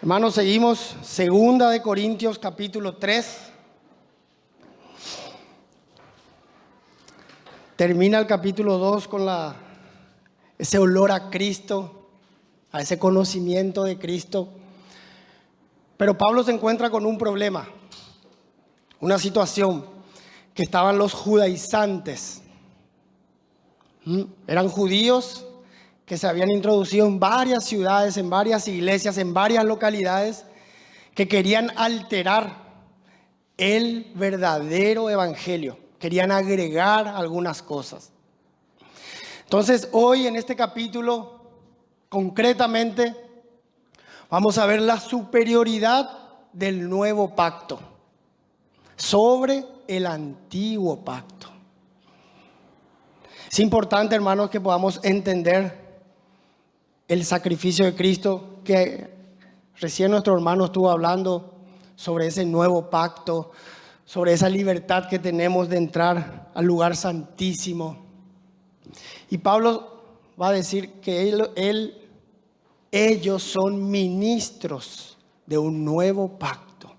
Hermanos, seguimos 2 Corintios capítulo 3. Termina el capítulo 2 con ese olor a Cristo, a ese conocimiento de Cristo. Pero Pablo se encuentra con un problema, una situación, que estaban los judaizantes. Eran judíos que se habían introducido en varias ciudades, en varias iglesias, en varias localidades, que querían alterar el verdadero evangelio. Querían agregar algunas cosas. Entonces, hoy en este capítulo, concretamente, vamos a ver la superioridad del nuevo pacto sobre el antiguo pacto. Es importante, hermanos, que podamos entender el sacrificio de Cristo, que recién nuestro hermano estuvo hablando sobre ese nuevo pacto, sobre esa libertad que tenemos de entrar al lugar santísimo. Y Pablo va a decir que ellos son ministros de un nuevo pacto.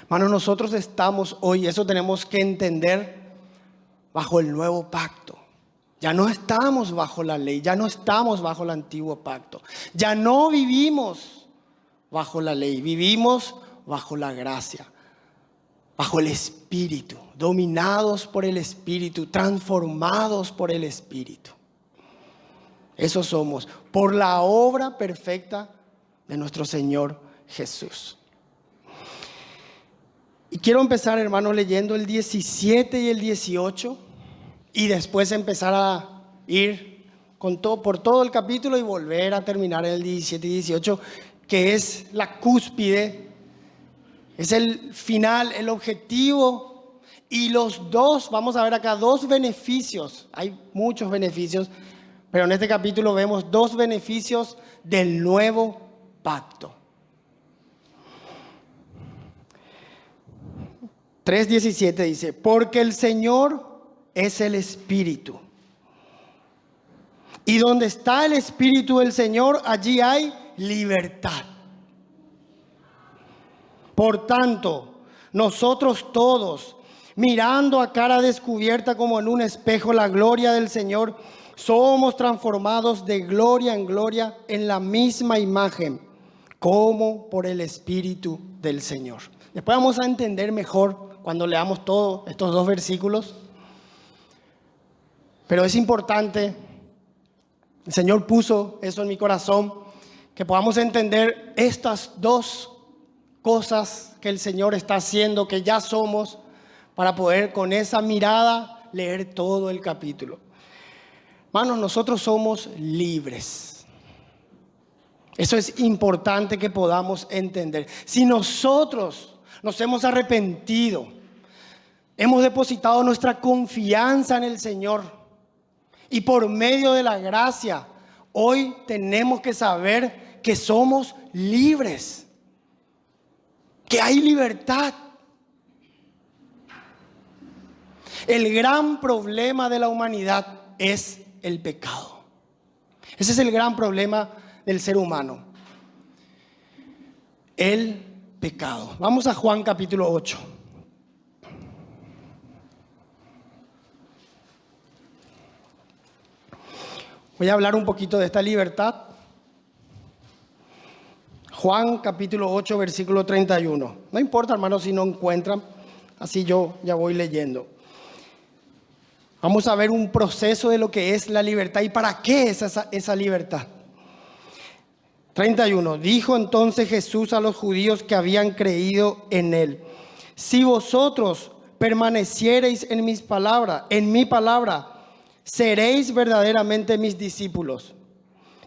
Hermanos, nosotros estamos hoy, eso tenemos que entender, bajo el nuevo pacto. Ya no estamos bajo la ley, ya no estamos bajo el antiguo pacto. Ya no vivimos bajo la ley, vivimos bajo la gracia, bajo el Espíritu, dominados por el Espíritu, transformados por el Espíritu. Eso somos, por la obra perfecta de nuestro Señor Jesús. Y quiero empezar, hermanos, leyendo el 17 y el 18. Y después empezar a ir por todo el capítulo y volver a terminar en el 17 y 18, que es la cúspide, es el final, el objetivo. Y los dos, vamos a ver acá dos beneficios. Hay muchos beneficios, pero en este capítulo vemos dos beneficios del nuevo pacto. 3:17 dice: porque el Señor es el Espíritu. Y donde está el Espíritu del Señor, allí hay libertad. Por tanto, nosotros todos, mirando a cara descubierta como en un espejo la gloria del Señor, somos transformados de gloria en gloria en la misma imagen, como por el Espíritu del Señor. Después vamos a entender mejor cuando leamos todos estos dos versículos. Pero es importante, el Señor puso eso en mi corazón, que podamos entender estas dos cosas que el Señor está haciendo, que ya somos, para poder con esa mirada leer todo el capítulo. Hermanos, nosotros somos libres. Eso es importante que podamos entender. Si nosotros nos hemos arrepentido, hemos depositado nuestra confianza en el Señor, y por medio de la gracia, hoy tenemos que saber que somos libres, que hay libertad. El gran problema de la humanidad es el pecado. Ese es el gran problema del ser humano. El pecado. Vamos a Juan capítulo 8. Voy a hablar un poquito de esta libertad. Juan capítulo 8, versículo 31. No importa, hermanos, si no encuentran, así yo ya voy leyendo. Vamos a ver un proceso de lo que es la libertad y para qué es esa libertad. 31. Dijo entonces Jesús a los judíos que habían creído en él: si vosotros permaneciereis en mi palabra, seréis verdaderamente mis discípulos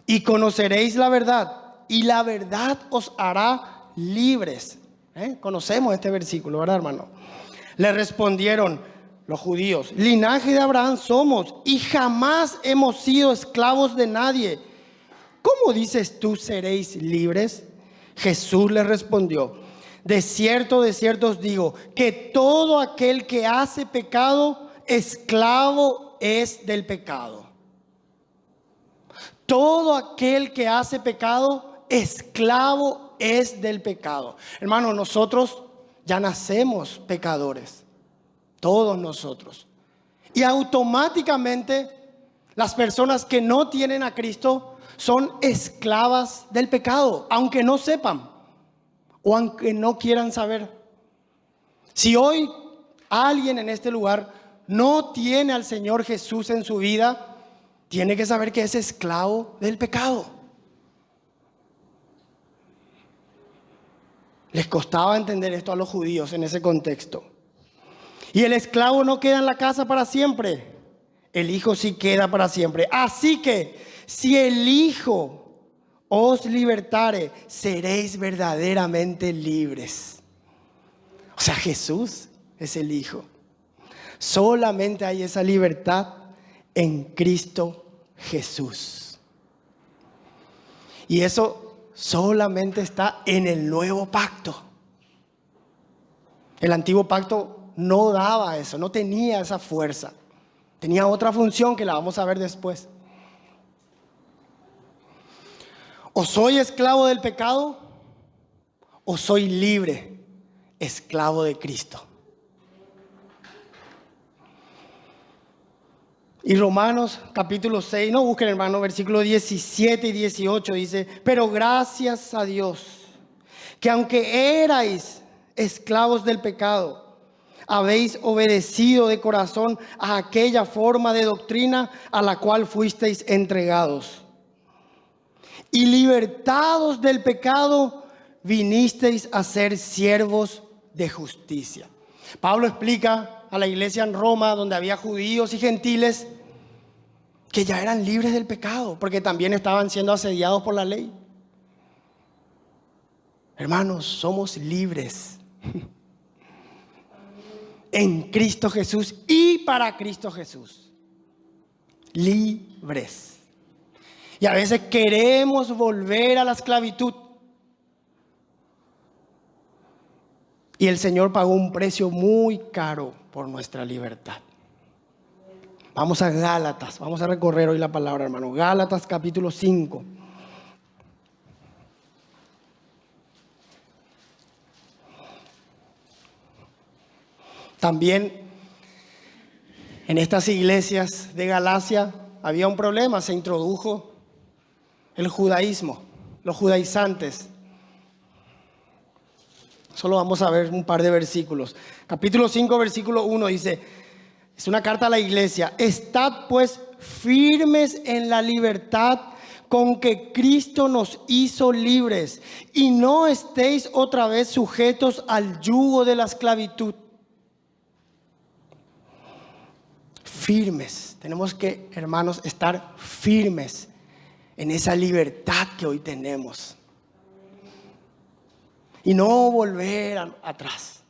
y conoceréis la verdad, y la verdad os hará libres. Conocemos este versículo, ¿verdad, hermano? Le respondieron los judíos: linaje de Abraham somos y jamás hemos sido esclavos de nadie. ¿Cómo dices tú seréis libres? Jesús les respondió: de cierto os digo, que todo aquel que hace pecado, esclavo es del pecado. Todo aquel que hace pecado, esclavo es del pecado. Hermano, nosotros ya nacemos pecadores, todos nosotros. Y automáticamente las personas que no tienen a Cristo son esclavas del pecado, aunque no sepan o aunque no quieran saber. Si hoy alguien en este lugar no tiene al Señor Jesús en su vida, tiene que saber que es esclavo del pecado. Les costaba entender esto a los judíos en ese contexto. Y el esclavo no queda en la casa para siempre. El Hijo sí queda para siempre. Así que si el Hijo os libertare, seréis verdaderamente libres. O sea, Jesús es el Hijo. Solamente hay esa libertad en Cristo Jesús. Y eso solamente está en el nuevo pacto. El antiguo pacto no daba eso, no tenía esa fuerza. Tenía otra función que la vamos a ver después. O soy esclavo del pecado, o soy libre, esclavo de Cristo. Y Romanos capítulo 6, no busquen hermano, versículos 17 y 18 dice: pero gracias a Dios, que aunque erais esclavos del pecado, habéis obedecido de corazón a aquella forma de doctrina a la cual fuisteis entregados. Y libertados del pecado, vinisteis a ser siervos de justicia. Pablo explica a la iglesia en Roma, donde había judíos y gentiles, que ya eran libres del pecado, porque también estaban siendo asediados por la ley. Hermanos, somos libres en Cristo Jesús y para Cristo Jesús. Libres. Y a veces queremos volver a la esclavitud. Y el Señor pagó un precio muy caro por nuestra libertad. Vamos a Gálatas, vamos a recorrer hoy la palabra, hermano. Gálatas capítulo 5. También en estas iglesias de Galacia había un problema, se introdujo el judaísmo, los judaizantes. Solo vamos a ver un par de versículos. Capítulo 5, versículo 1 dice, es una carta a la iglesia: estad pues firmes en la libertad con que Cristo nos hizo libres, y no estéis otra vez sujetos al yugo de la esclavitud. Firmes, tenemos que, hermanos, estar firmes en esa libertad que hoy tenemos. Y no volver atrás.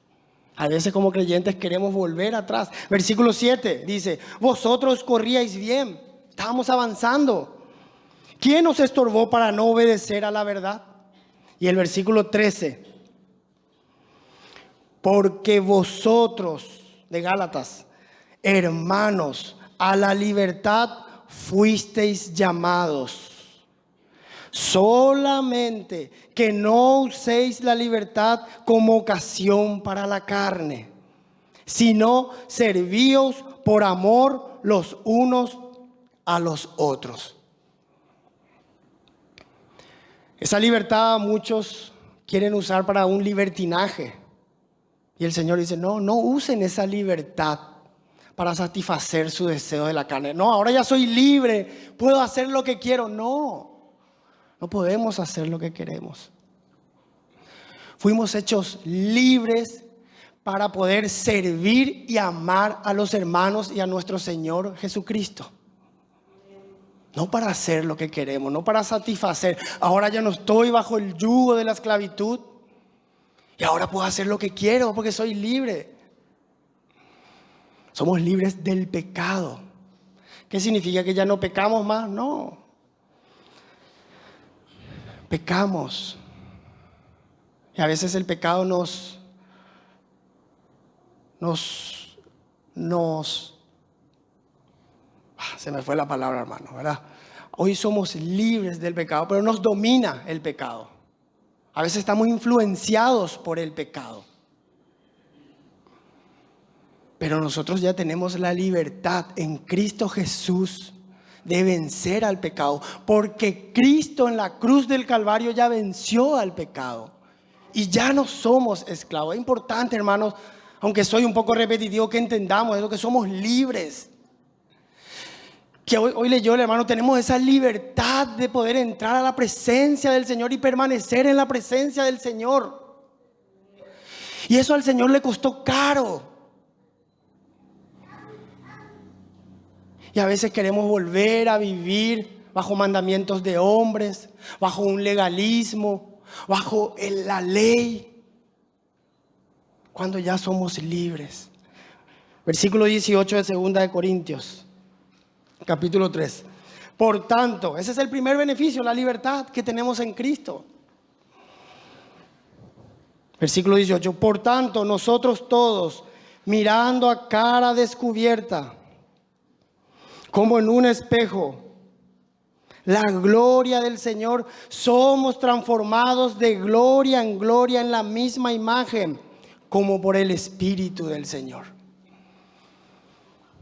A veces como creyentes queremos volver atrás. Versículo 7 dice: vosotros corríais bien, estábamos avanzando. ¿Quién os estorbó para no obedecer a la verdad? Y el versículo 13: porque vosotros, de Gálatas, hermanos, a la libertad fuisteis llamados. Solamente que no uséis la libertad como ocasión para la carne, sino servíos por amor los unos a los otros. Esa libertad muchos quieren usar para un libertinaje. Y el Señor dice: no usen esa libertad para satisfacer su deseo de la carne. No, ahora ya soy libre, puedo hacer lo que quiero. No podemos hacer lo que queremos. Fuimos hechos libres para poder servir y amar a los hermanos y a nuestro Señor Jesucristo. No para hacer lo que queremos, no para satisfacer. Ahora ya no estoy bajo el yugo de la esclavitud y ahora puedo hacer lo que quiero porque soy libre. Somos libres del pecado. ¿Qué significa? ¿Que ya no pecamos más? No. Pecamos. Y a veces el pecado nos se me fue la palabra, hermano, ¿verdad? Hoy somos libres del pecado, pero nos domina el pecado. A veces estamos influenciados por el pecado. Pero nosotros ya tenemos la libertad en Cristo Jesús de vencer al pecado. Porque Cristo en la cruz del Calvario ya venció al pecado. Y ya no somos esclavos. Es importante, hermanos, aunque soy un poco repetitivo, que entendamos eso, que somos libres. Que hoy leyó el hermano, tenemos esa libertad de poder entrar a la presencia del Señor y permanecer en la presencia del Señor. Y eso al Señor le costó caro. Y a veces queremos volver a vivir bajo mandamientos de hombres, bajo un legalismo, bajo la ley, cuando ya somos libres. Versículo 18 de 2 de Corintios, capítulo 3. Por tanto, ese es el primer beneficio, la libertad que tenemos en Cristo. Versículo 18. Por tanto, nosotros todos, mirando a cara descubierta, como en un espejo, la gloria del Señor, somos transformados de gloria en gloria en la misma imagen, como por el Espíritu del Señor.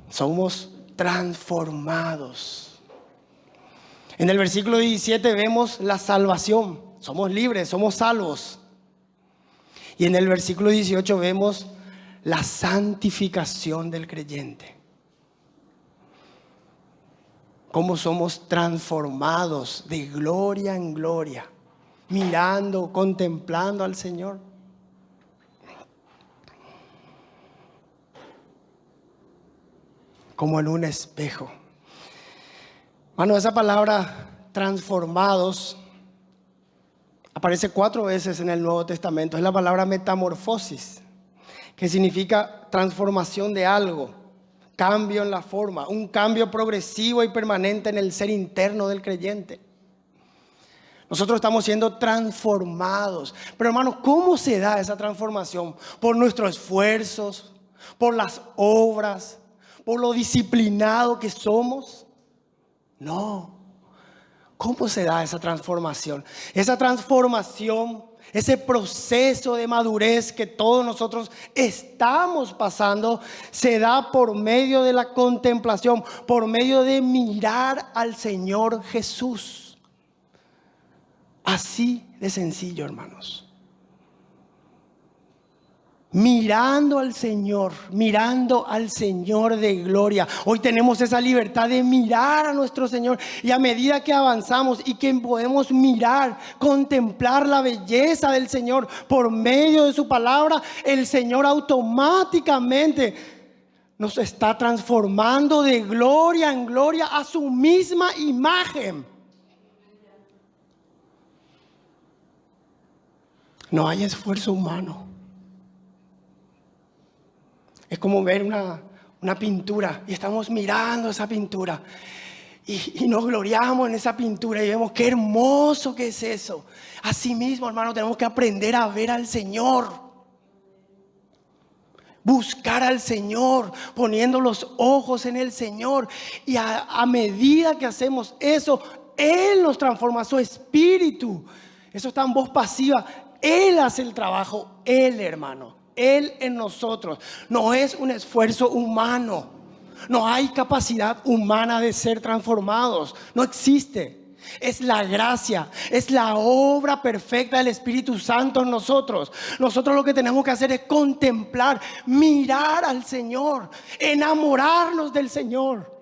Somos transformados. En el versículo 17 vemos la salvación. Somos libres, somos salvos. Y en el versículo 18 vemos la santificación del creyente. Cómo somos transformados de gloria en gloria, mirando, contemplando al Señor. Como en un espejo. Bueno, esa palabra transformados aparece 4 veces en el Nuevo Testamento. Es la palabra metamorfosis, que significa transformación de algo. Cambio en la forma, un cambio progresivo y permanente en el ser interno del creyente. Nosotros estamos siendo transformados. Pero hermanos, ¿cómo se da esa transformación? ¿Por nuestros esfuerzos? ¿Por las obras? ¿Por lo disciplinado que somos? No. ¿Cómo se da esa transformación? Esa transformación, ese proceso de madurez que todos nosotros estamos pasando, se da por medio de la contemplación, por medio de mirar al Señor Jesús. Así de sencillo, hermanos. Mirando al Señor de gloria. Hoy tenemos esa libertad de mirar a nuestro Señor. Y a medida que avanzamos y que podemos mirar, contemplar la belleza del Señor por medio de su palabra, el Señor automáticamente nos está transformando de gloria en gloria a su misma imagen. No hay esfuerzo humano. Es como ver una pintura y estamos mirando esa pintura y nos gloriamos en esa pintura y vemos qué hermoso que es eso. Así mismo, hermano, tenemos que aprender a ver al Señor. Buscar al Señor, poniendo los ojos en el Señor. Y a medida que hacemos eso, Él nos transforma, su espíritu. Eso está en voz pasiva. Él hace el trabajo, Él, hermano. Él en nosotros. No es un esfuerzo humano. No hay capacidad humana de ser transformados. No existe. Es la gracia, es la obra perfecta del Espíritu Santo en nosotros. Nosotros lo que tenemos que hacer es contemplar, mirar al Señor, enamorarnos del Señor.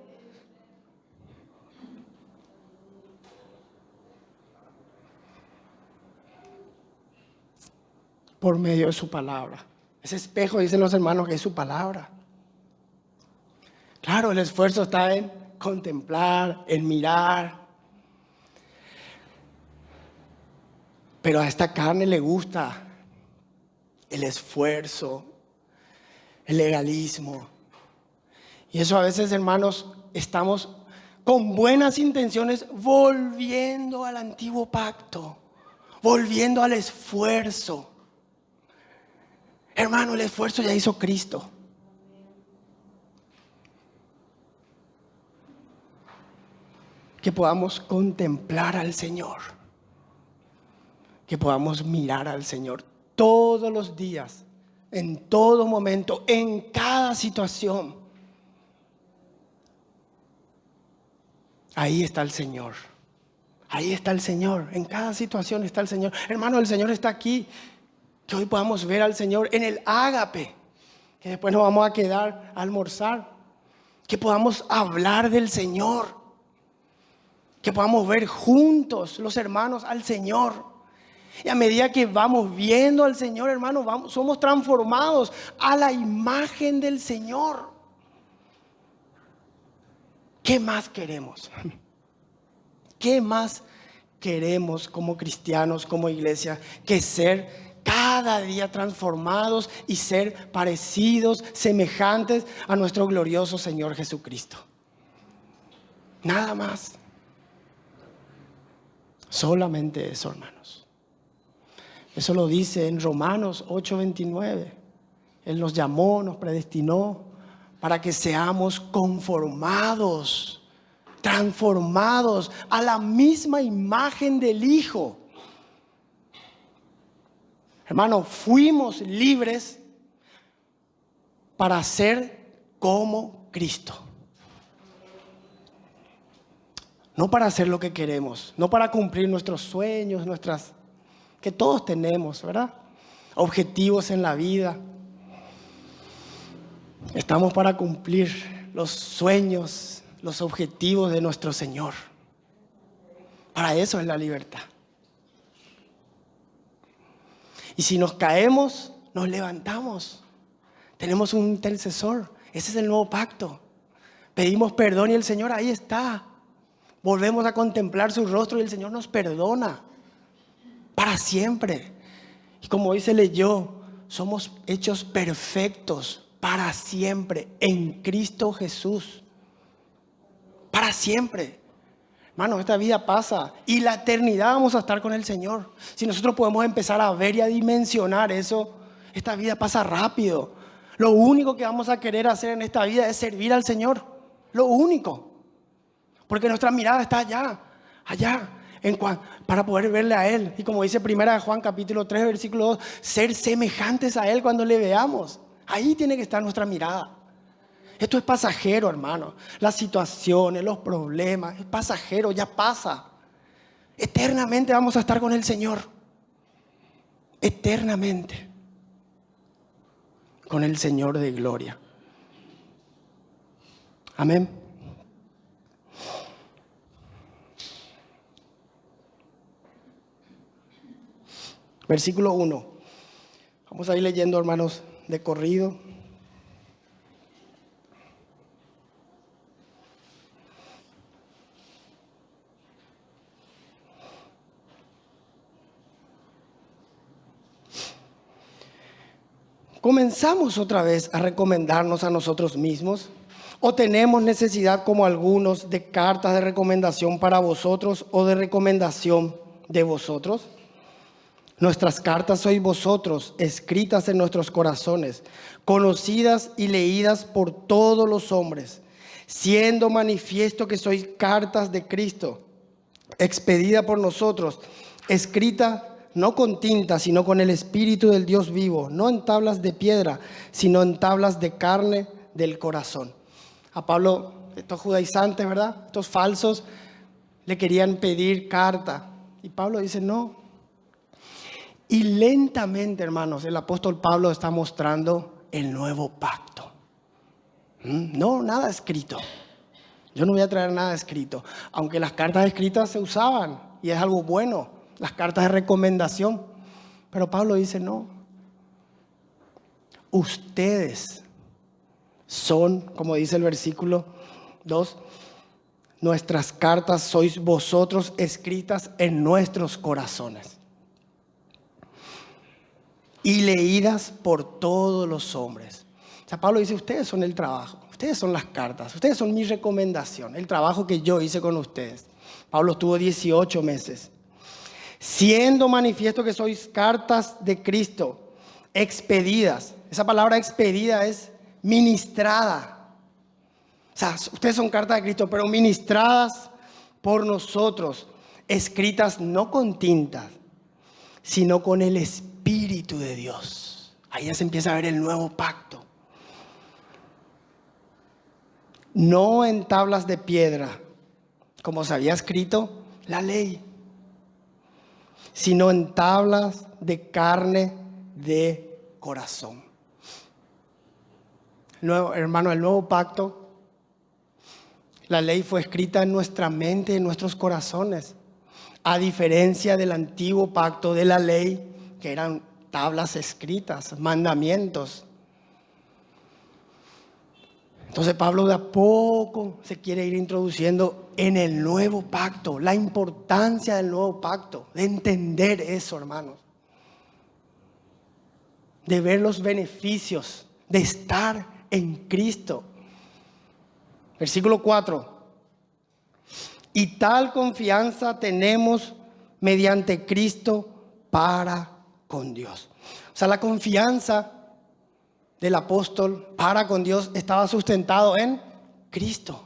Por medio de su palabra. Ese espejo, dicen los hermanos, que es su palabra. Claro, el esfuerzo está en contemplar, en mirar. Pero a esta carne le gusta el esfuerzo, el legalismo. Y eso a veces, hermanos, estamos con buenas intenciones volviendo al antiguo pacto, volviendo al esfuerzo. Hermano, el esfuerzo ya hizo Cristo. que podamos contemplar al Señor, que podamos mirar al Señor todos los días, en todo momento, en cada situación. Ahí está el Señor. Ahí está el Señor. En cada situación está el Señor. Hermano, el Señor está aquí. Que hoy podamos ver al Señor en el ágape. Que después nos vamos a quedar a almorzar. Que podamos hablar del Señor. Que podamos ver juntos los hermanos al Señor. Y a medida que vamos viendo al Señor, hermanos, somos transformados a la imagen del Señor. ¿Qué más queremos? ¿Qué más queremos como cristianos, como iglesia, que ser cada día transformados y ser parecidos, semejantes a nuestro glorioso Señor Jesucristo? Nada más. Solamente eso, hermanos. Eso lo dice en Romanos 8:29. Él nos llamó, nos predestinó para que seamos conformados, transformados a la misma imagen del Hijo. Hermano, fuimos libres para ser como Cristo. No para hacer lo que queremos, no para cumplir nuestros sueños, que todos tenemos, ¿verdad? Objetivos en la vida. Estamos para cumplir los sueños, los objetivos de nuestro Señor. Para eso es la libertad. Y si nos caemos, nos levantamos. Tenemos un intercesor. Ese es el nuevo pacto. Pedimos perdón y el Señor ahí está. Volvemos a contemplar su rostro y el Señor nos perdona. Para siempre. Y como hoy se leyó, somos hechos perfectos para siempre en Cristo Jesús. Para siempre. Hermano, esta vida pasa y la eternidad vamos a estar con el Señor. Si nosotros podemos empezar a ver y a dimensionar eso, esta vida pasa rápido. Lo único que vamos a querer hacer en esta vida es servir al Señor. Lo único. Porque nuestra mirada está allá, para poder verle a Él. Y como dice 1 Juan capítulo 3, versículo 2, ser semejantes a Él cuando le veamos. Ahí tiene que estar nuestra mirada. Esto es pasajero, hermano. Las situaciones, los problemas, es pasajero, ya pasa. Eternamente vamos a estar con el Señor. Eternamente. Con el Señor de gloria. Amén. Versículo 1. Vamos a ir leyendo, hermanos, de corrido. ¿Comenzamos otra vez a recomendarnos a nosotros mismos? ¿O tenemos necesidad, como algunos, de cartas de recomendación para vosotros o de recomendación de vosotros? Nuestras cartas sois vosotros, escritas en nuestros corazones, conocidas y leídas por todos los hombres, siendo manifiesto que sois cartas de Cristo, expedida por nosotros, escrita no con tinta, sino con el Espíritu del Dios vivo, no en tablas de piedra, sino en tablas de carne del corazón. A Pablo, estos judaizantes, ¿verdad? Estos falsos, le querían pedir carta. Y Pablo dice, no. Y lentamente, hermanos, el apóstol Pablo está mostrando el nuevo pacto. No, nada escrito. Yo no voy a traer nada escrito. Aunque las cartas escritas se usaban y es algo bueno, las cartas de recomendación. Pero Pablo dice, no. Ustedes son, como dice el versículo 2, nuestras cartas sois vosotros escritas en nuestros corazones y leídas por todos los hombres. O sea, Pablo dice, ustedes son el trabajo, ustedes son las cartas, ustedes son mi recomendación, el trabajo que yo hice con ustedes. Pablo estuvo 18 meses. Siendo manifiesto que sois cartas de Cristo, expedidas. Esa palabra expedida es ministrada. O sea, ustedes son cartas de Cristo, pero ministradas por nosotros, escritas no con tinta, sino con el Espíritu de Dios. Ahí ya se empieza a ver el nuevo pacto. No en tablas de piedra, como se había escrito la ley, sino en tablas de carne de corazón. Hermano, el nuevo pacto, la ley fue escrita en nuestra mente, en nuestros corazones. A diferencia del antiguo pacto de la ley, que eran tablas escritas, mandamientos. Entonces Pablo de a poco se quiere ir introduciendo en el nuevo pacto, la importancia del nuevo pacto, de entender eso, hermanos. De ver los beneficios de estar en Cristo. Versículo 4. Y tal confianza tenemos mediante Cristo para con Dios. O sea, la confianza del apóstol para con Dios estaba sustentado en Cristo.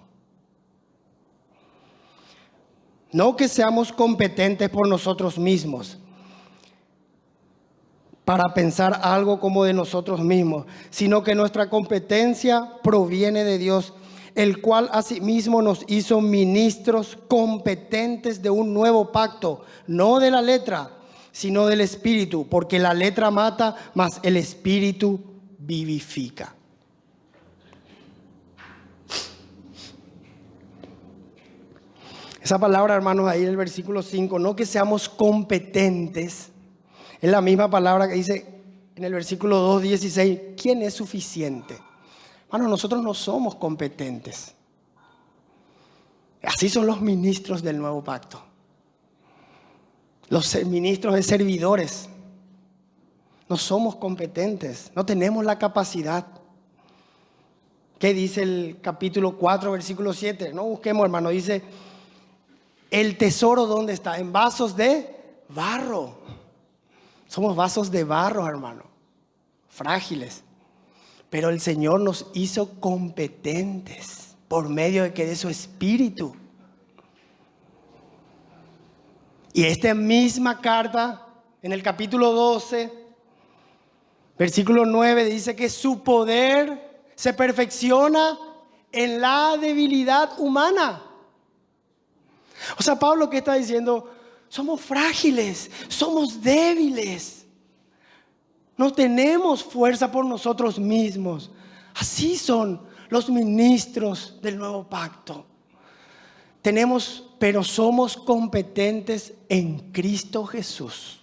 No que seamos competentes por nosotros mismos para pensar algo como de nosotros mismos, sino que nuestra competencia proviene de Dios, el cual asimismo nos hizo ministros competentes de un nuevo pacto, no de la letra, sino del Espíritu, porque la letra mata, mas el Espíritu vivifica. Esa palabra, hermanos, ahí en el versículo 5, no que seamos competentes, es la misma palabra que dice en el versículo 2:16, ¿quién es suficiente? Hermanos, nosotros no somos competentes. Así son los ministros del nuevo pacto. Los ministros de servidores. No somos competentes, no tenemos la capacidad. ¿Qué dice el capítulo 4, versículo 7? No busquemos, hermano, dice, ¿el tesoro dónde está? En vasos de barro. Somos vasos de barro, hermano, frágiles. Pero el Señor nos hizo competentes por medio de que de su Espíritu. Y esta misma carta, en el capítulo 12, versículo 9, dice que su poder se perfecciona en la debilidad humana. O sea, Pablo, ¿qué está diciendo? Somos frágiles, somos débiles. No tenemos fuerza por nosotros mismos. Así son los ministros del nuevo pacto. Pero somos competentes en Cristo Jesús.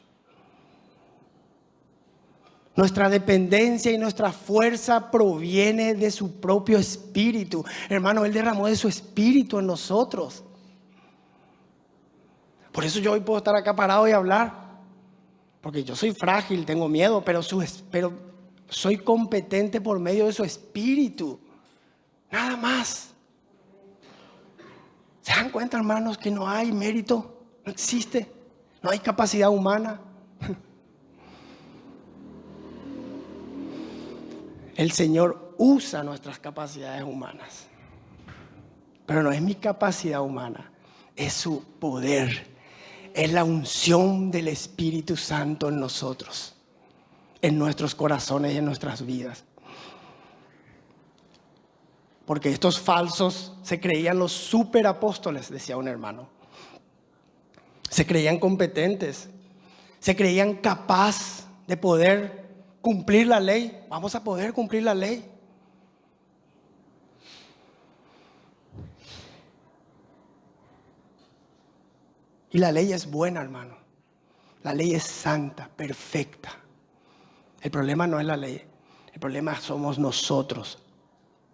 Nuestra dependencia y nuestra fuerza proviene de su propio Espíritu. Hermano, Él derramó de su Espíritu en nosotros. Por eso yo hoy puedo estar acá parado y hablar. Porque yo soy frágil, tengo miedo, pero soy competente por medio de su Espíritu. Nada más. ¿Se dan cuenta, hermanos, que no hay mérito? No existe. No hay capacidad humana. El Señor usa nuestras capacidades humanas. Pero no es mi capacidad humana, es su poder. Es la unción del Espíritu Santo en nosotros, en nuestros corazones y en nuestras vidas. Porque estos falsos se creían los superapóstoles, decía un hermano. Se creían competentes, se creían capaz de poder cumplir la ley. Vamos a poder cumplir la ley. Y la ley es buena, hermano. La ley es santa, perfecta. El problema no es la ley. El problema somos nosotros,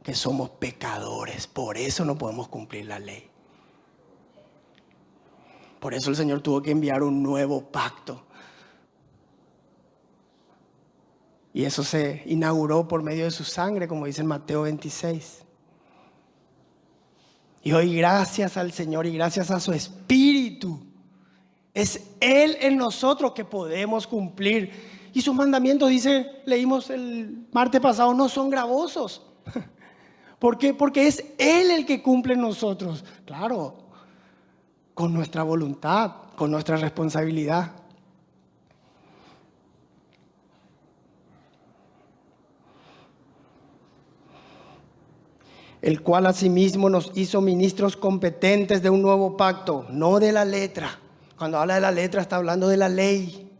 que somos pecadores. Por eso no podemos cumplir la ley. Por eso el Señor tuvo que enviar un nuevo pacto. Y eso se inauguró por medio de su sangre, como dice en Mateo 26. Y hoy, gracias al Señor y gracias a su Espíritu, es Él en nosotros que podemos cumplir. Y sus mandamientos, leímos el martes pasado, no son gravosos. ¿Por qué? Porque es Él el que cumple en nosotros. Claro, con nuestra voluntad, con nuestra responsabilidad. El cual asimismo nos hizo ministros competentes de un nuevo pacto, no de la letra. Cuando habla de la letra está hablando de la ley,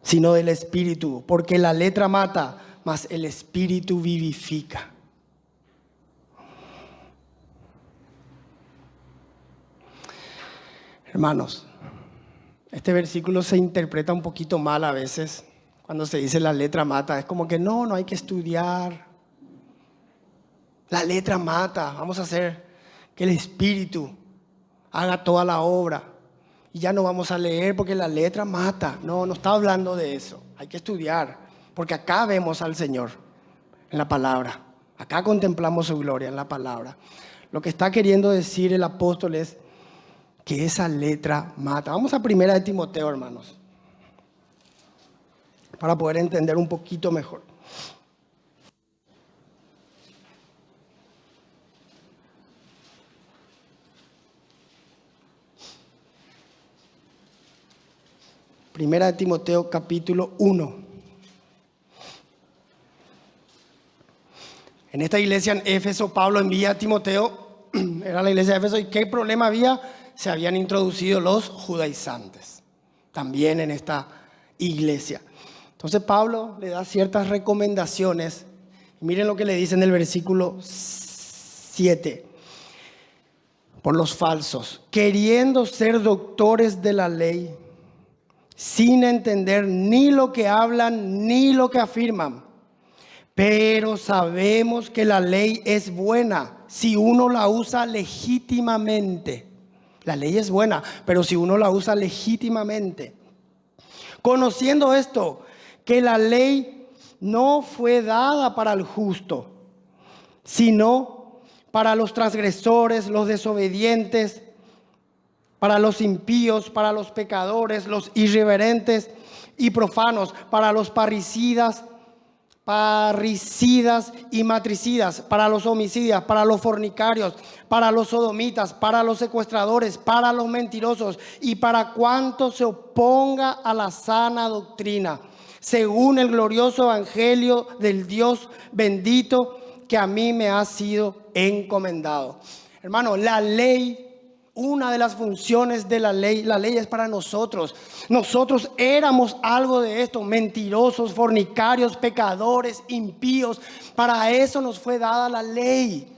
sino del Espíritu, porque la letra mata, mas el Espíritu vivifica. Hermanos, este versículo se interpreta un poquito mal a veces. Cuando se dice la letra mata, es como que no hay que estudiar. La letra mata, vamos a hacer que el Espíritu haga toda la obra. Y ya no vamos a leer porque la letra mata. No está hablando de eso. Hay que estudiar, porque acá vemos al Señor en la palabra. Acá contemplamos su gloria en la palabra. Lo que está queriendo decir el apóstol es que esa letra mata. Vamos a 1 Timoteo, hermanos, para poder entender un poquito mejor. Primera de Timoteo capítulo 1. En esta iglesia en Éfeso, Pablo envía a Timoteo, era la iglesia de Éfeso, ¿y qué problema había? Se habían introducido los judaizantes, también en esta iglesia. Entonces Pablo le da ciertas recomendaciones. Miren lo que le dice en el versículo 7. Por los falsos, queriendo ser doctores de la ley, sin entender ni lo que hablan ni lo que afirman. Pero sabemos que la ley es buena si uno la usa legítimamente. La ley es buena, pero si uno la usa legítimamente. Conociendo esto, que la ley no fue dada para el justo, sino para los transgresores, los desobedientes, para los impíos, para los pecadores, los irreverentes y profanos, para los parricidas y matricidas, para los homicidas, para los fornicarios, para los sodomitas, para los secuestradores, para los mentirosos y para cuanto se oponga a la sana doctrina, según el glorioso evangelio del Dios bendito que a mí me ha sido encomendado. Hermano, la ley, una de las funciones de la ley es para nosotros. Nosotros éramos algo de esto, mentirosos, fornicarios, pecadores, impíos. Para eso nos fue dada la ley.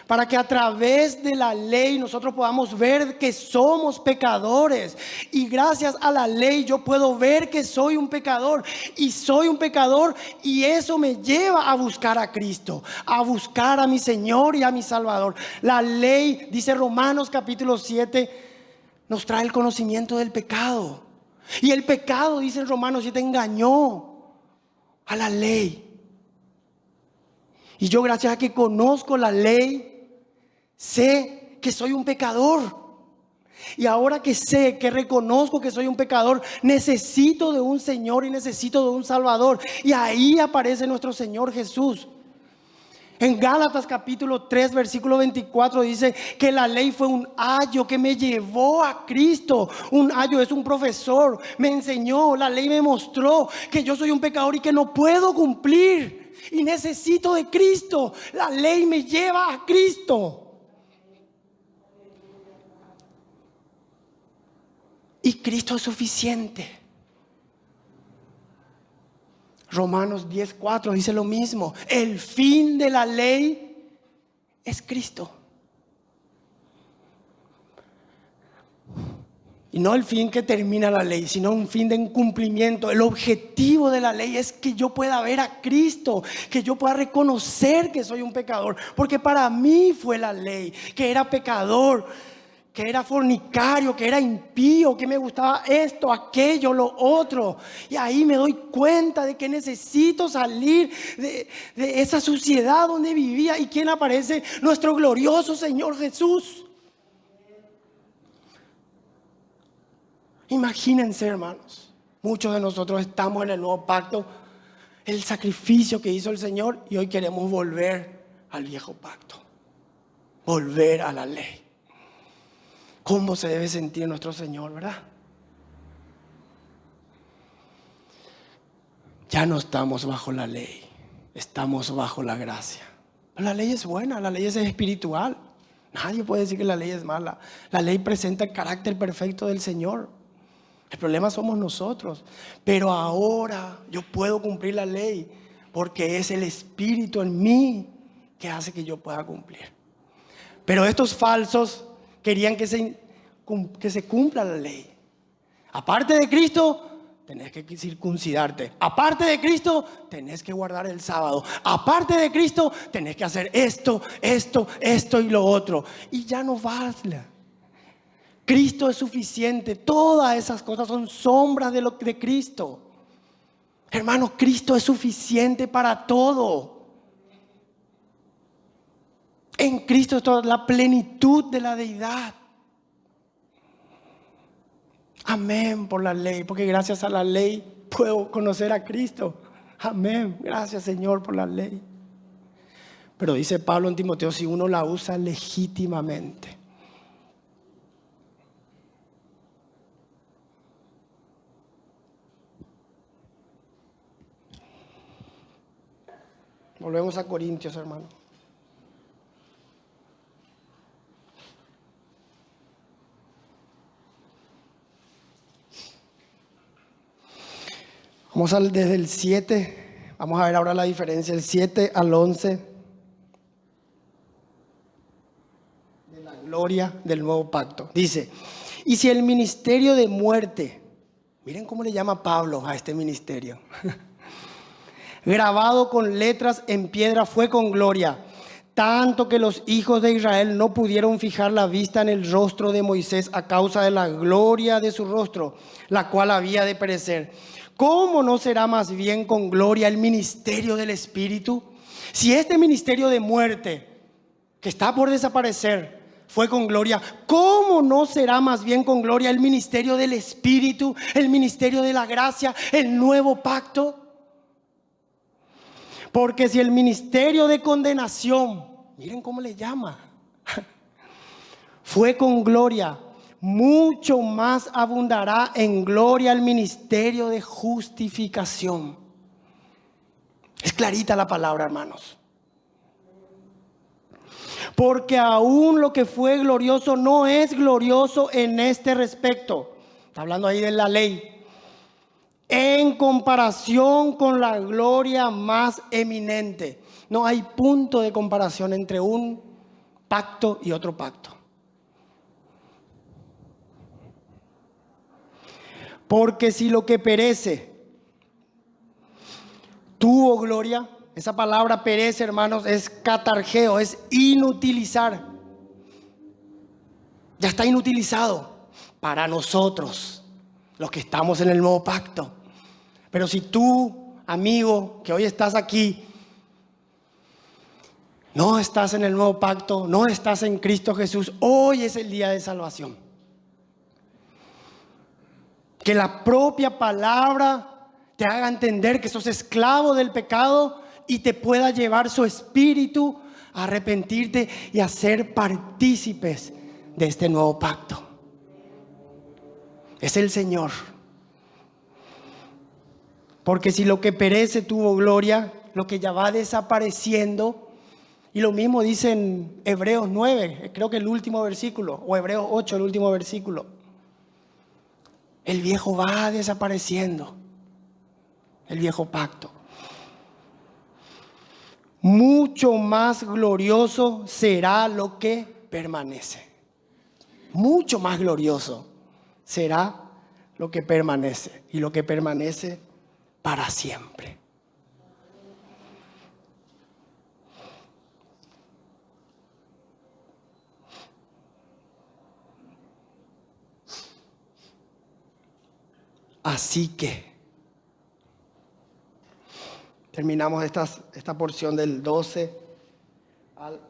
Para que a través de la ley nosotros podamos ver que somos pecadores. Y gracias a la ley yo puedo ver que soy un pecador. Y soy un pecador y eso me lleva a buscar a Cristo. A buscar a mi Señor y a mi Salvador. La ley, dice Romanos capítulo 7, nos trae el conocimiento del pecado. Y el pecado, dice en Romanos 7, engañó a la ley. Y yo, gracias a que conozco la ley, sé que soy un pecador. Y ahora que sé, que reconozco que soy un pecador, necesito de un Señor y necesito de un Salvador. Y ahí aparece nuestro Señor Jesús. En Gálatas capítulo 3 versículo 24 dice que la ley fue un ayo que me llevó a Cristo. Un ayo es un profesor, me enseñó, la ley me mostró que yo soy un pecador y que no puedo cumplir. Y necesito de Cristo. La ley me lleva a Cristo. Y Cristo es suficiente. Romanos 10:4 dice lo mismo. El fin de la ley es Cristo. Y no el fin que termina la ley, sino un fin de incumplimiento. El objetivo de la ley es que yo pueda ver a Cristo, que yo pueda reconocer que soy un pecador. Porque para mí fue la ley, que era pecador, que era fornicario, que era impío, que me gustaba esto, aquello, lo otro. Y ahí me doy cuenta de que necesito salir de esa suciedad donde vivía. ¿Y quién aparece? Nuestro glorioso Señor Jesús. Imagínense, hermanos, muchos de nosotros estamos en el nuevo pacto, el sacrificio que hizo el Señor, y hoy queremos volver al viejo pacto, volver a la ley. ¿Cómo se debe sentir nuestro Señor, verdad? Ya no estamos bajo la ley, estamos bajo la gracia. La ley es buena, la ley es espiritual. Nadie puede decir que la ley es mala. La ley presenta el carácter perfecto del Señor. El problema somos nosotros. Pero ahora yo puedo cumplir la ley porque es el Espíritu en mí que hace que yo pueda cumplir. Pero estos falsos querían que se cumpla la ley. Aparte de Cristo, tenés que circuncidarte. Aparte de Cristo, tenés que guardar el sábado. Aparte de Cristo, tenés que hacer esto y lo otro. Y ya no basta. Cristo es suficiente. Todas esas cosas son sombras de Cristo. Hermanos, Cristo es suficiente para todo. En Cristo está la plenitud de la deidad. Amén por la ley, porque gracias a la ley puedo conocer a Cristo. Amén, gracias Señor por la ley. Pero dice Pablo en Timoteo, si uno la usa legítimamente. Volvemos a Corintios, hermano. Vamos desde el 7, vamos a ver ahora la diferencia, el 7 al 11 de la gloria del nuevo pacto. Dice, y si el ministerio de muerte, miren cómo le llama Pablo a este ministerio, grabado con letras en piedra fue con gloria, tanto que los hijos de Israel no pudieron fijar la vista en el rostro de Moisés a causa de la gloria de su rostro, la cual había de perecer. ¿Cómo no será más bien con gloria el ministerio del Espíritu? Si este ministerio de muerte, que está por desaparecer, fue con gloria, ¿cómo no será más bien con gloria el ministerio del Espíritu, el ministerio de la gracia, el nuevo pacto? Porque si el ministerio de condenación, miren cómo le llama, fue con gloria, mucho más abundará en gloria el ministerio de justificación. Es clarita la palabra, hermanos. Porque aún lo que fue glorioso no es glorioso en este respecto. Está hablando ahí de la ley. En comparación con la gloria más eminente. No hay punto de comparación entre un pacto y otro pacto. Porque si lo que perece tuvo gloria, esa palabra perece, hermanos, es catargeo, es inutilizar. Ya está inutilizado para nosotros, los que estamos en el nuevo pacto. Pero si tú, amigo, que hoy estás aquí, no estás en el nuevo pacto, no estás en Cristo Jesús, hoy es el día de salvación. Que la propia palabra te haga entender que sos esclavo del pecado y te pueda llevar su espíritu a arrepentirte y a ser partícipes de este nuevo pacto. Es el Señor. Porque si lo que perece tuvo gloria, lo que ya va desapareciendo, y lo mismo dice en Hebreos 9, creo que el último versículo, o Hebreos 8, el último versículo. El viejo va desapareciendo, el viejo pacto. Mucho más glorioso será lo que permanece. Mucho más glorioso será lo que permanece. Y lo que permanece para siempre. Así que terminamos esta porción del 12 al...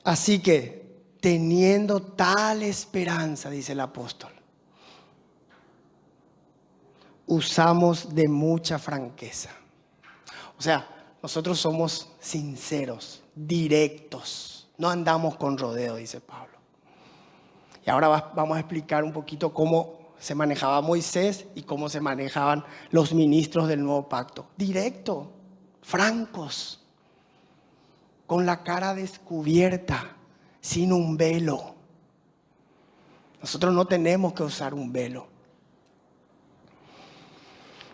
Así que, teniendo tal esperanza, dice el apóstol, usamos de mucha franqueza. O sea, nosotros somos sinceros, directos, no andamos con rodeo, dice Pablo. Y ahora vamos a explicar un poquito cómo se manejaba Moisés y cómo se manejaban los ministros del nuevo pacto. Directo, francos, con la cara descubierta, sin un velo. Nosotros no tenemos que usar un velo.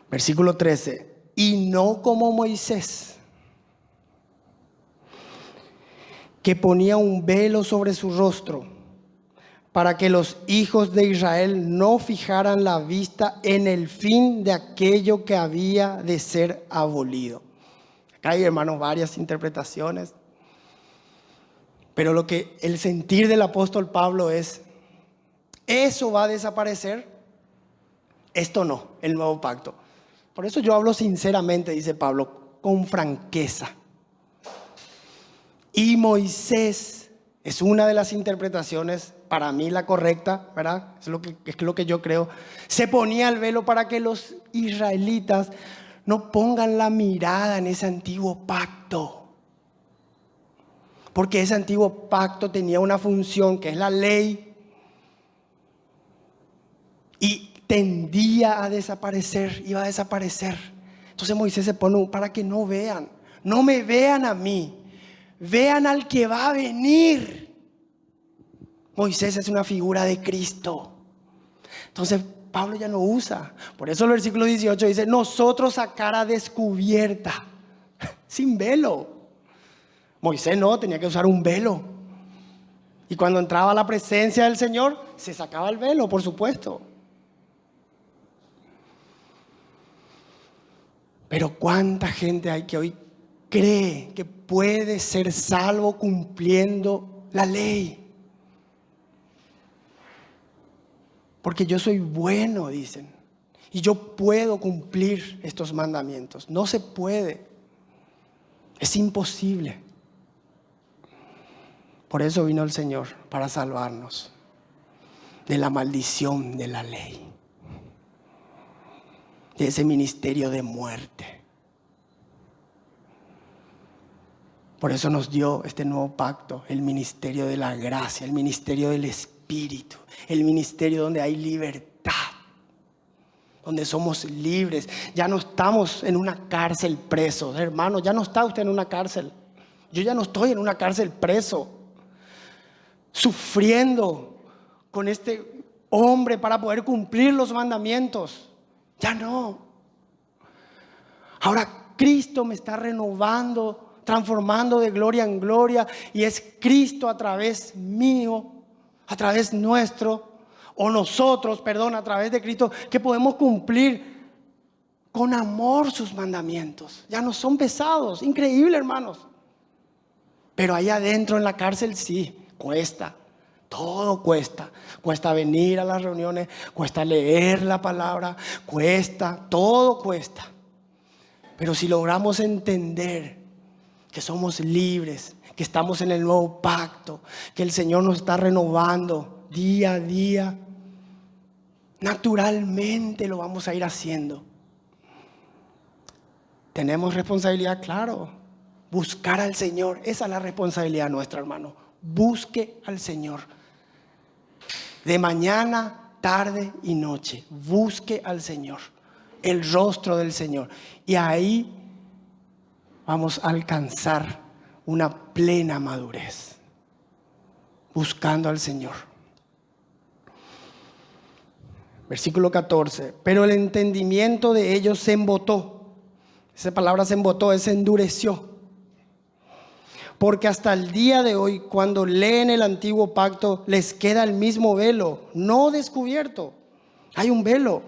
Versículo 13. Y no como Moisés, que ponía un velo sobre su rostro, para que los hijos de Israel no fijaran la vista en el fin de aquello que había de ser abolido. Acá hay, hermanos, varias interpretaciones. Pero lo que el sentir del apóstol Pablo es, eso va a desaparecer, esto no, el nuevo pacto. Por eso yo hablo sinceramente, dice Pablo, con franqueza. Y Moisés es una de las interpretaciones, para mí la correcta, ¿verdad? Es lo que yo creo. Se ponía el velo para que los israelitas no pongan la mirada en ese antiguo pacto. Porque ese antiguo pacto tenía una función que es la ley. Y tendía a desaparecer, iba a desaparecer. Entonces Moisés se pone para que no vean, no me vean a mí, vean al que va a venir. Moisés es una figura de Cristo. Entonces Pablo ya no usa. Por eso el versículo 18 dice, nosotros a cara descubierta, sin velo. Moisés no, tenía que usar un velo. Y cuando entraba a la presencia del Señor, se sacaba el velo, por supuesto. Pero cuánta gente hay que hoy cree que puede ser salvo cumpliendo la ley. Porque yo soy bueno, dicen, y yo puedo cumplir estos mandamientos. No se puede, es imposible. Por eso vino el Señor, para salvarnos de la maldición de la ley, de ese ministerio de muerte. Por eso nos dio este nuevo pacto, el ministerio de la gracia, el ministerio del Espíritu, el ministerio donde hay libertad, donde somos libres. Ya no estamos en una cárcel presos, hermano, ya no está usted en una cárcel. Yo ya no estoy en una cárcel preso, sufriendo con este hombre para poder cumplir los mandamientos. Ya no. Ahora Cristo me está renovando, transformando de gloria en gloria, y es Cristo a través mío, a través nuestro, o nosotros, perdón, a través de Cristo, que podemos cumplir con amor sus mandamientos. Ya no son pesados, increíble, hermanos. Pero ahí adentro en la cárcel sí, cuesta. Todo cuesta. Cuesta venir a las reuniones, cuesta leer la palabra, cuesta, todo cuesta. Pero si logramos entender que somos libres, que estamos en el nuevo pacto, que el Señor nos está renovando día a día, naturalmente lo vamos a ir haciendo. Tenemos responsabilidad, claro. Buscar al Señor, esa es la responsabilidad nuestra, hermano. Busque al Señor. De mañana, tarde y noche. Busque al Señor. El rostro del Señor. Y ahí vamos a alcanzar una plena madurez. Buscando al Señor. Versículo 14. Pero el entendimiento de ellos se embotó. Esa palabra se embotó, se endureció. Porque hasta el día de hoy, cuando leen el antiguo pacto, les queda el mismo velo, no descubierto. Hay un velo,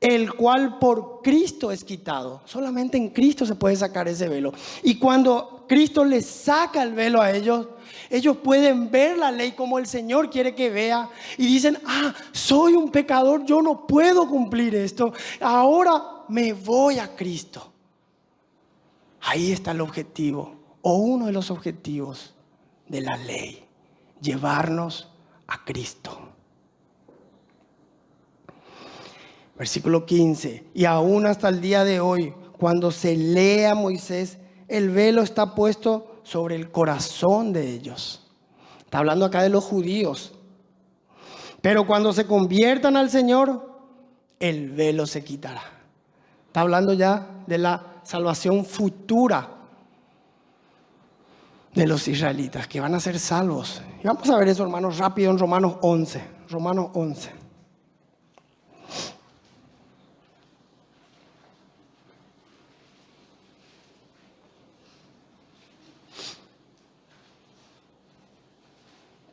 el cual por Cristo es quitado. Solamente en Cristo se puede sacar ese velo. Y cuando Cristo les saca el velo a ellos, ellos pueden ver la ley como el Señor quiere que vea. Y dicen, soy un pecador, yo no puedo cumplir esto. Ahora me voy a Cristo. Ahí está el objetivo, o uno de los objetivos de la ley, llevarnos a Cristo. Versículo 15, y aún hasta el día de hoy, cuando se lee a Moisés, el velo está puesto sobre el corazón de ellos. Está hablando acá de los judíos. Pero cuando se conviertan al Señor, el velo se quitará. Está hablando ya de la salvación futura de los israelitas, que van a ser salvos. Y vamos a ver eso, hermanos, rápido en Romanos 11. Romanos 11.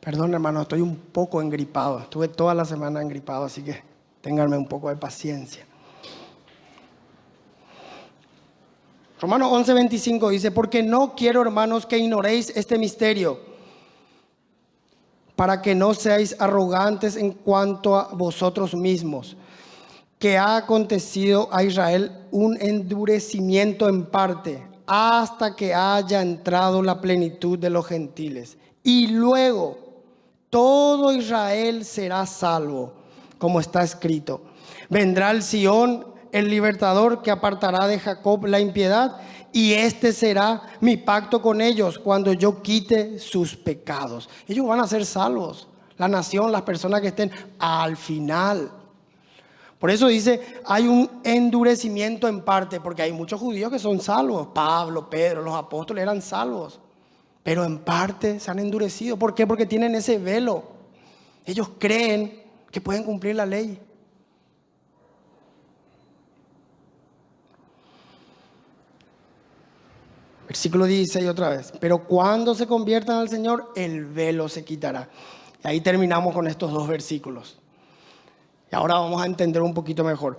Perdón, hermano, estoy un poco engripado. Estuve toda la semana engripado, así que ténganme un poco de paciencia. Romanos 11:25 dice, porque no quiero, hermanos, que ignoréis este misterio, para que no seáis arrogantes en cuanto a vosotros mismos, que ha acontecido a Israel un endurecimiento en parte, hasta que haya entrado la plenitud de los gentiles. Y luego todo Israel será salvo, como está escrito. Vendrá el Sión, el libertador, que apartará de Jacob la impiedad, y este será mi pacto con ellos cuando yo quite sus pecados. Ellos van a ser salvos, la nación, las personas que estén al final. Por eso dice, hay un endurecimiento en parte, porque hay muchos judíos que son salvos. Pablo, Pedro, los apóstoles eran salvos, pero en parte se han endurecido. ¿Por qué? Porque tienen ese velo. Ellos creen que pueden cumplir la ley. Versículo 16 otra vez. Pero cuando se conviertan al Señor, el velo se quitará. Y ahí terminamos con estos dos versículos. Y ahora vamos a entender un poquito mejor.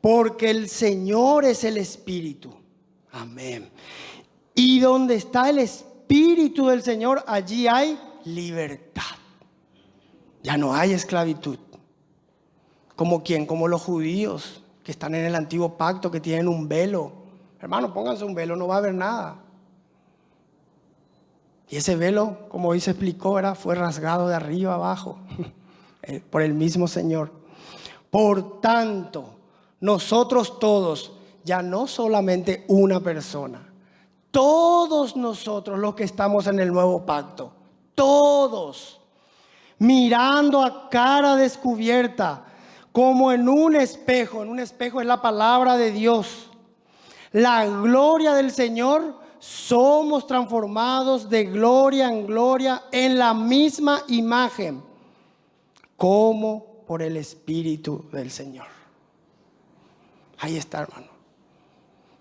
Porque el Señor es el Espíritu. Amén. Y donde está el Espíritu del Señor, allí hay libertad. Ya no hay esclavitud. ¿Como quién? Como los judíos que están en el antiguo pacto, que tienen un velo. Hermano, pónganse un velo, no va a haber nada. Y ese velo, como hoy se explicó, fue rasgado de arriba abajo por el mismo Señor. Por tanto, nosotros todos, ya no solamente una persona, todos nosotros los que estamos en el nuevo pacto, todos, mirando a cara descubierta, como en un espejo es la palabra de Dios, la gloria del Señor, somos transformados de gloria en gloria en la misma imagen, como por el Espíritu del Señor. Ahí está, hermano.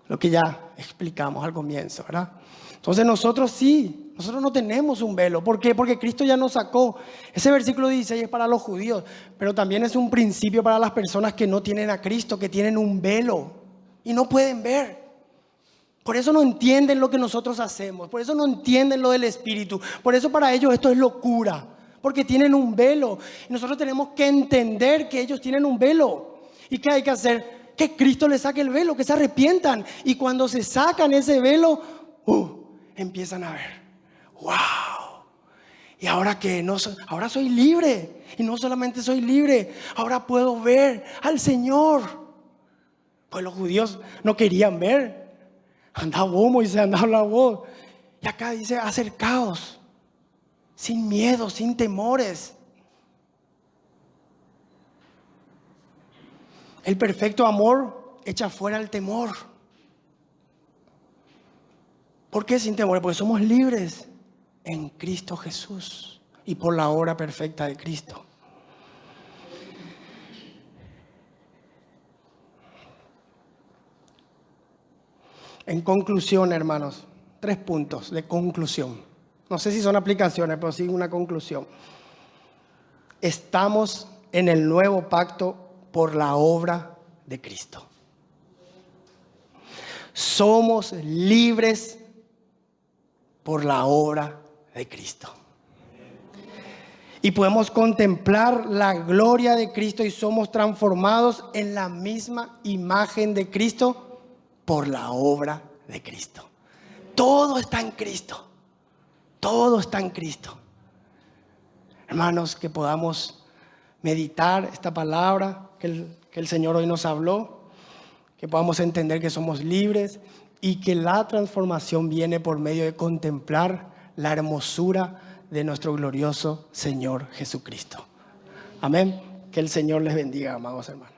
Lo que ya explicamos al comienzo, ¿verdad? Entonces nosotros sí, nosotros no tenemos un velo. ¿Por qué? Porque Cristo ya nos sacó. Ese versículo 16 es para los judíos, pero también es un principio para las personas que no tienen a Cristo, que tienen un velo y no pueden ver. Por eso no entienden lo que nosotros hacemos, por eso no entienden lo del Espíritu, por eso para ellos esto es locura, porque tienen un velo. Y nosotros tenemos que entender que ellos tienen un velo. ¿Y qué hay que hacer? Que Cristo les saque el velo, que se arrepientan. Y cuando se sacan ese velo, empiezan a ver, wow. Y ahora que ahora soy libre. Y no solamente soy libre, ahora puedo ver al Señor. Pues los judíos no querían ver. Andaba vos, Moisés, andaba vos. Y acá dice, acercaos, sin miedo, sin temores. El perfecto amor echa fuera el temor. ¿Por qué sin temor? Porque somos libres en Cristo Jesús y por la obra perfecta de Cristo. En conclusión, hermanos, 3 puntos de conclusión. No sé si son aplicaciones, pero sí una conclusión. Estamos en el nuevo pacto por la obra de Cristo. Somos libres por la obra de Cristo. Y podemos contemplar la gloria de Cristo y somos transformados en la misma imagen de Cristo por la obra de Cristo. Todo está en Cristo. Todo está en Cristo. Hermanos, que podamos meditar esta palabra que el Señor hoy nos habló, que podamos entender que somos libres y que la transformación viene por medio de contemplar la hermosura de nuestro glorioso Señor Jesucristo. Amén. Que el Señor les bendiga, amados hermanos.